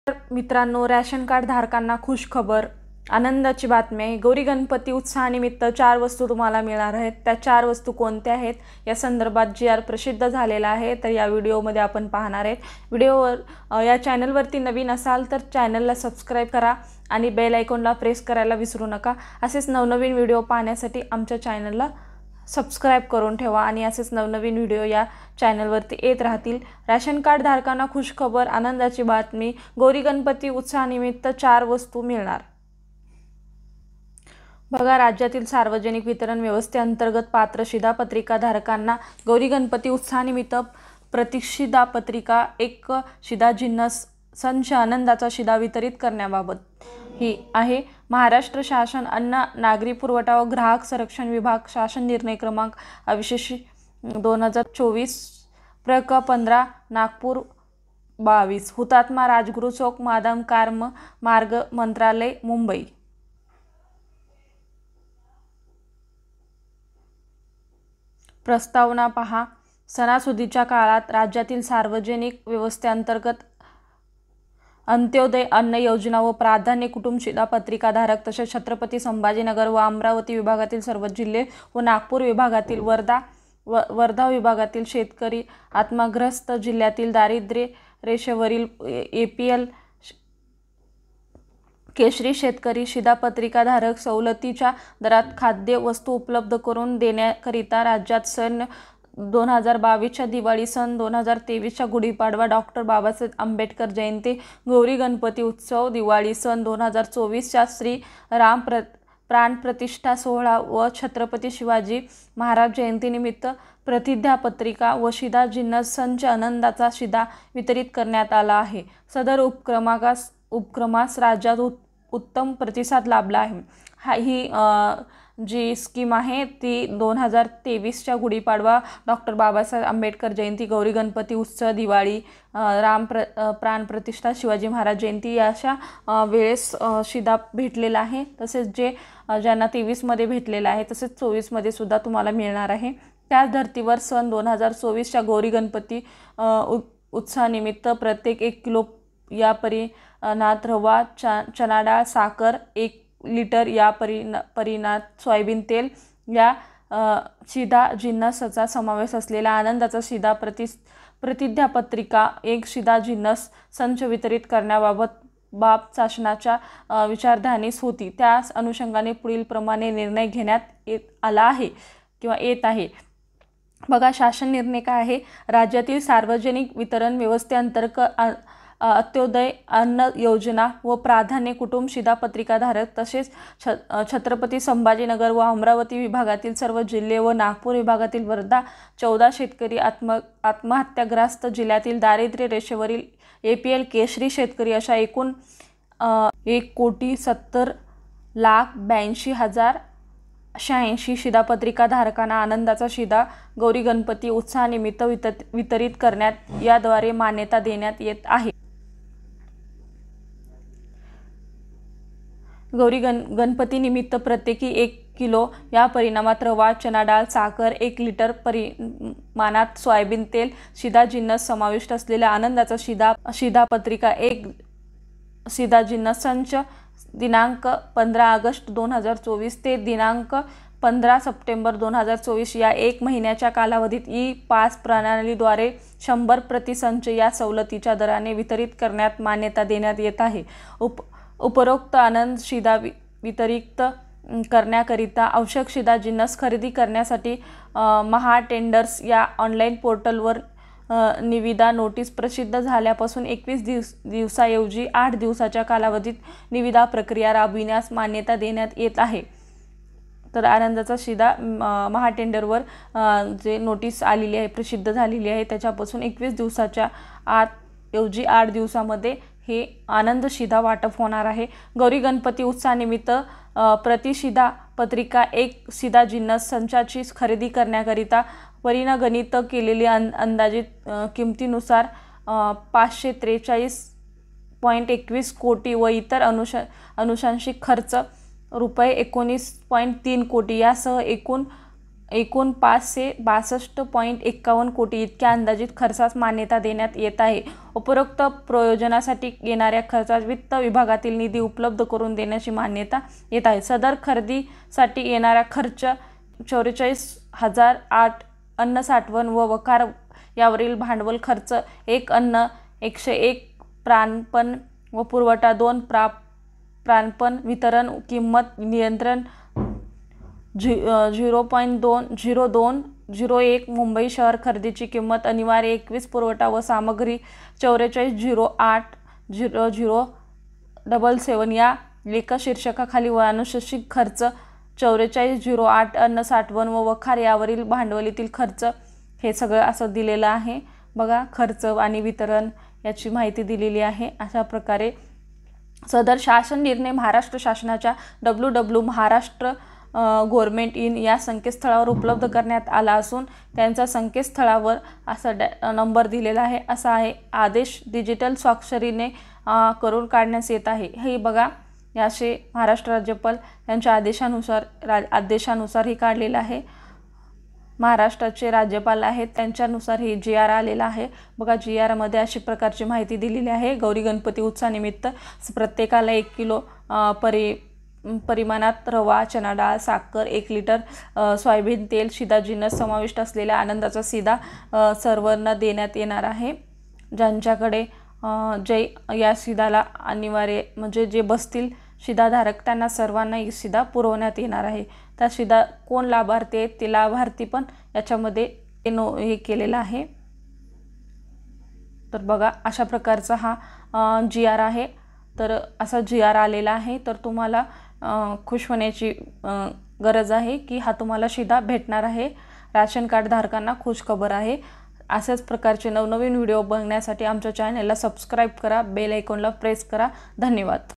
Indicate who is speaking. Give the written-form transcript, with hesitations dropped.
Speaker 1: मित्रांनो, ration card धारकांना खुश खबर, आनंदाची बातमी आहे। गौरी गणपती उत्सवानिमित्त 4 वस्तू तुम्हाला मिळणार आहेत। त्या 4 वस्तू कोणत्या आहेत या संदर्भात जी प्रसिद्ध झालेला आहे, तर या व्हिडिओमध्ये आपण पाहणार आहेत। व्हिडिओवर या चॅनलवरती नवीन असाल तर चॅनलला सबस्क्राइब करा आणि बेल आयकॉनला प्रेस करायला विसरू नका। असेच नवनवीन व्हिडिओ पाहण्यासाठी आमच्या चॅनलला सबस्क्राइब करून ठेवा आणि असेच नवनवीन व्हिडिओ या चॅनलवरती येत राहतील। रॅशन कार्ड धारकांना खुश खबर, आनंदाची बातमी, गौरी गणपती उत्सवानिमित्त 4 वस्तू मिळणार। बघा, राज्यातील सार्वजनिक वितरण व्यवस्थेअंतर्गत पात्र शिधापत्रिका धारकांना गौरी गणपती उत्सवानिमित्त प्रतिशिधापत्रिका एक शिधाचिन्ह संच आनंदाचा शिधा वितरित करण्याबाबत ही आहे। महाराष्ट्र शासन अन्न नागरी पुरवठा व ग्राहक संरक्षण विभाग शासन निर्णय क्रमांक अविशेष 2024 प्र. 15 नागपूर 22 हुतात्मा राजगुरू चौक मादाम कार्म मार्ग मंत्रालय मुंबई। प्रस्तावना पहा। सणासुदीच्या काळात राज्यातील सार्वजनिक व्यवस्थेअंतर्गत अंत्योदय अन्न योजना व प्राधान्य कुटुंब शिधापत्रिका धारक तसेच छत्रपती संभाजीनगर व अमरावती विभागातील सर्व जिल्हे व नागपूर विभागातील वर्धा विभागातील शेतकरी आत्मग्रस्त जिल्ह्यातील दारिद्र्य रेषेवरील APL केशरी शेतकरी शिधापत्रिका धारक सवलतीच्या दरात खाद्य वस्तू उपलब्ध करून देण्याकरिता राज्यात सन 2022च्या दिवाळी, सन 2023च्या गुढीपाडवा, डॉक्टर बाबासाहेब आंबेडकर जयंती, गौरी गणपती उत्सव, दिवाळी, सन 2024च्या श्री राम प्राण प्रतिष्ठा सोहळा व छत्रपती शिवाजी महाराज जयंतीनिमित्त प्रतिज्ञापत्रिका व शिधाचिन्ह संच आनंदाचा शिधा वितरित करण्यात आला आहे। सदर उपक्रमास राज्यात उत्तम प्रतिसाद लाभला आहे। ही जी स्कीम आहे ती 2023च्या गुढीपाडवा, डॉक्टर बाबासाहेब आंबेडकर जयंती, गौरी गणपती उत्सव, दिवाळी, प्राण प्रतिष्ठा, शिवाजी महाराज जयंती अशा वेळेस शिधा भेटलेला आहे। तसेच ज्यांना 23मध्ये भेटलेला आहे तसेच 24मध्ये सुद्धा तुम्हाला मिळणार आहे। त्याच धर्तीवर सन 2024च्या गौरी गणपती उत्सवानिमित्त प्रत्येक 1 किलो या परिमाणात रवा, चणा डाळ, साखर 1 लिटर या परिमाणात सोयाबीन तेल या शिधाचिन्हाचा समावेश असलेला आनंदाचा शिधा प्रतिज्ञापत्रिका एक शिधाचिन्ह संच वितरित करण्याबाबत शासनाच्या विचारधारणीस होती। त्या अनुषंगाने पुढील प्रमाणे निर्णय घेण्यात येत आहे। बघा, शासन निर्णय काय आहे। राज्यातील सार्वजनिक वितरण व्यवस्थेअंतर्गत अंत्योदय अन्न योजना व प्राधान्य कुटुंब शिधापत्रिका धारक तसेच छत्रपती संभाजीनगर व अमरावती विभागातील सर्व जिल्हे व नागपूर विभागातील वर्धा 14 शेतकरी आत्महत्याग्रस्त जिल्ह्यातील दारिद्र्य रेषेवरील APL केशरी शेतकरी अशा एकूण 1,70,82,086 शिधापत्रिका धारकांना आनंदाचा शिधा गौरी गणपती उत्सवानिमित्त वितरित करण्यात याद्वारे मान्यता देण्यात येत आहे। गौरी गणपतीनिमित्त प्रत्येकी 1 किलो या परिमाणात रवा, चणा डाळ, साखर 1 लिटर परिमाणात सोयाबीन तेल शिधाचिन्ह समाविष्ट असलेल्या आनंदाचा शिधापत्रिका एक शिधाचिन्ह संच दिनांक 15 ऑगस्ट 2024 ते दिनांक 15 सप्टेंबर 2024 या 1 महिन्याच्या कालावधीत ई-पास प्रणालीद्वारे 100 प्रति संच या सवलतीच्या दराने वितरित करण्यात मान्यता देण्यात येत आहे। उपरोक्त आनंद शिधा वितरित करण्याकरिता आवश्यक शिधाचिन्ह खरेदी करण्यासाठी महा टेंडर्स या ऑनलाईन पोर्टलवर निविदा नोटीस प्रसिद्ध झाल्यापासून 21 दिवसाऐवजी 8 दिवसाच्या कालावधीत निविदा प्रक्रिया राबविण्यास मान्यता देण्यात येत आहे। तर आनंदाचा शिधा महाटेंडरवर जे नोटीस आलेली आहे, प्रसिद्ध झालेली आहे, त्याच्यापासून 21 दिवसाच्या आत ऐवजी 8 दिवसामध्ये हे आनंद शिधा वाटप होणार आहे। गौरी गणपती उत्सवानिमित्त प्रतिशिधा पत्रिका एक शिधाचिन्ह संचाची खरेदी करण्याकरिता परिगणित केलेल्या अंदाजित किमतीनुसार 543.21 कोटी व इतर अनुषंगिक खर्च रुपये 19.3 कोटी यासह एकूण एकूण 562.51 कोटी इतक्या अंदाजित खर्चास मान्यता देण्यात येत आहे। उपरोक्त प्रयोजनासाठी येणाऱ्या खर्चास वित्त विभागातील निधी उपलब्ध करून देण्याची मान्यता येत आहे। सदर खरेदीसाठी येणारा खर्च 44,008 अन्न साठवण व वखार यावरील भांडवल खर्च, 1 अन्न, 101 प्राणपण व पुरवठा, 2 प्राणपण वितरण किंमत नियंत्रण 0.0201 मुंबई शहर खरेदीची किंमत अनिवार्य 21 पुरवठा व सामग्री 44,08,00,077 या लेखशीर्षकाखाली व अनुशेषित खर्च 44,08 अन्न साठवण व वखार यावरील भांडवलीतील खर्च हे सगळं असं दिलेलं आहे। बघा खर्च आणि वितरण याची माहिती दिलेली आहे। अशा प्रकारे सदर शासन निर्णय महाराष्ट्र शासनाच्या www.महाराष्ट्र गव्हर्नमेंट इन या संकेतस्थळावर उपलब्ध करण्यात आला असून त्यांच्या संकेतस्थळावर असा नंबर दिलेला आहे। असा आहे आदेश डिजिटल स्वाक्षरीने करून काढण्यात येत आहे। हे बघा याचे महाराष्ट्र राज्यपाल यांच्या आदेशानुसार ही काढलेलं आहे। महाराष्ट्राचे राज्यपाल आहेत त्यांच्यानुसार ही GR आलेला आहे। बघा GR मध्ये अशी प्रकारची माहिती दिलेली आहे। गौरी गणपती उत्सवानिमित्त प्रत्येकाला 1 किलो परिमाणात रवा, चणा डाळ, साखर, 1 लिटर सोयाबीन तेल, शिधा जिन्नस समाविष्ट असलेल्या आनंदाचा शिधा सर्वांना देण्यात येणार आहे। ज्यांच्याकडे जे या शिधाला अनिवार्य म्हणजे जे बसतील शिधाधारक त्यांना सर्वांना ही शिधा पुरवण्यात येणार आहे। त्या शिधा कोण लाभार्थी आहेत ते लाभार्थी पण याच्यामध्ये हे केलेला आहे। तर बघा अशा प्रकारचा हा GR आहे। तर असा GR आलेला आहे। तर तुम्हाला खुश होण्याची गरज आहे की हा तुम्हाला शिधा भेटणार आहे। राशन कार्ड धारकांना खुश खबर आहे। अशाच प्रकारचे नवनवीन व्हिडिओ बघण्यासाठी आमच्या चॅनलला सबस्क्राईब करा, बेल आयकॉनला प्रेस करा। धन्यवाद।